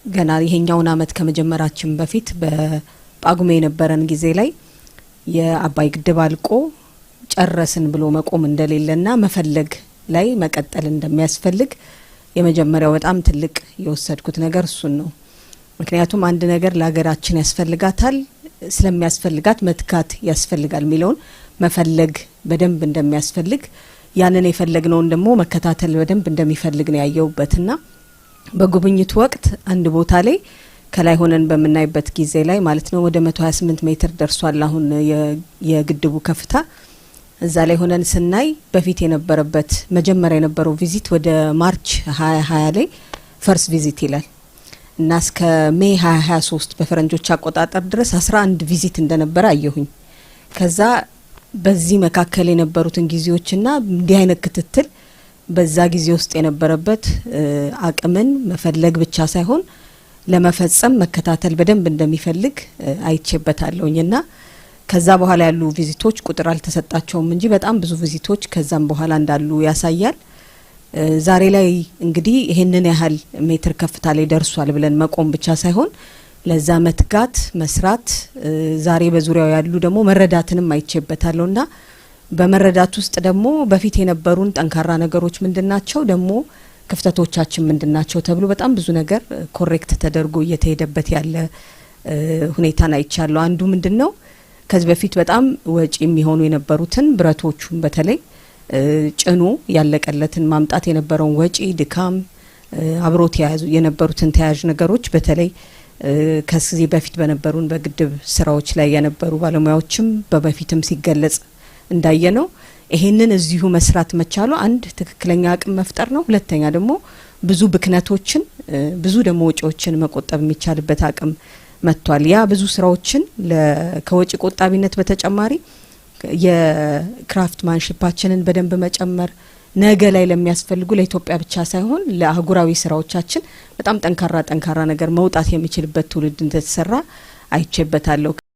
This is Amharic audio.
ገና ይሄኛውን አመት ከመጀመራችን በፊት በጳጉሜ የነበረን ጊዜ ላይ የአባይ ግድብ አልቆ ጨረስን ብሎ መቆም እንደሌለና መፈለግ ላይ መቀጠል እንደሚያስፈልግ የመጀመሪያው በጣም ትልቅ የወሰድኩት ነገር እሱን ነው። ምክንያቱም አንድ ነገር ለሀገራችን ያስፈልጋታል፣ ስለሚያስፈልጋት መትካት ያስፈልጋል ሚለውን መፈለግ በደንብ እንደሚያስፈልግ ያንን የፈለግነውን ደግሞ መከታተል በደንብ እንደሚፈልግ ነው ያየውበትና በጉብኝቱ ወቅት አንድ ቦታ ላይ ከላይ ሆነን በመናይበት ጊዜ ላይ ማለት ነው ወደ 128 ሜትር ደርሷል አሁን የግድቡ ከፍታ። እዛ ላይ ሆነን ስናይ በፊት የነበረበት መጀመሪያ የነበረው ቪዚት ወደ ማርች 2020 ላይ ፈርስ ቪዚት ይላል እና እስከ ሜይ 2023 በፈረንጆች አቆጣጠር ድረስ 11 ቪዚት እንደነበረ አየሁኝ። ከዛ በዚህ መካከል የነበሩትን ጊዜዎችና እንዲህ አይነት ክትትል በዛ ጊዜ ውስጥ የነበረበት አቅምን መፈለግ ብቻ ሳይሆን ለመፈጸም መከታተል በደንብ እንደሚፈልግ አይቼበታለሁኝና ከዛ በኋላ ያሉ ቪዚቶች ቁጥር አልተሰጣቸውም እንጂ በጣም ብዙ ቪዚቶች ከዛም በኋላ እንዳሉ ያሳያል። ዛሬ ላይ እንግዲህ ይሄንን ያህል ሜትር ከፍታ ላይ ደርሷል ብለን መቆም ብቻ ሳይሆን ለዛ መትጋት መስራት ዛሬ በዙሪያው ያሉ ደግሞ መረዳትንም አይቼበታለሁና በመረዳት ውስጥ ደግሞ በፊት የነበሩን ጠንካራ ነገሮች ምንድናቸው ደግሞ ክፍተቶቻችን ምንድናቸው ተብሎ በጣም ብዙ ነገር ኮሬክት ተደርጎ እየተሄደበት ያለ ሁኔታን አይቻለሁ። አንዱ ምንድነው ከዚህ በፊት በጣም ወጪ የሚሆኑ የነበሩትን ብረቶቹን በተለይ ጭኑ ያለቀለትን ማምጣት የነበረውን ወጪ ድካም አብሮት ያዙ የነበሩትን ተያያዥ ነገሮች በተለይ ከዚህ በፊት በነበሩን በግድብ ስራዎች ላይ የነበሩ ባለሙያዎችም በበፊትም ሲገለጽ እንዳየነው ይሄንን እዚሁ መስራት መቻሉ አንድ ትክክለኛ አቅም መፍጠር ነው። ሁለተኛ ደግሞ ብዙ ብክነቶችን ብዙ ደግሞ ወጪዎችን መቆጠብ የሚቻልበት አቅም መጥቷል። ያ ብዙ ስራዎችን ከወጪ ቆጣቢነት በተጨማሪ የክራፍት ማንሺፓችንን በደንብ መጨመር ነገ ላይ ለሚያስፈልጉ ለኢትዮጵያ ብቻ ሳይሆን ለአህጉራዊ ስራዎቻችን በጣም ጠንካራ ነገር መውጣት የሚችልበት ትውልድ እንደተሰራ አይቼበታለሁ።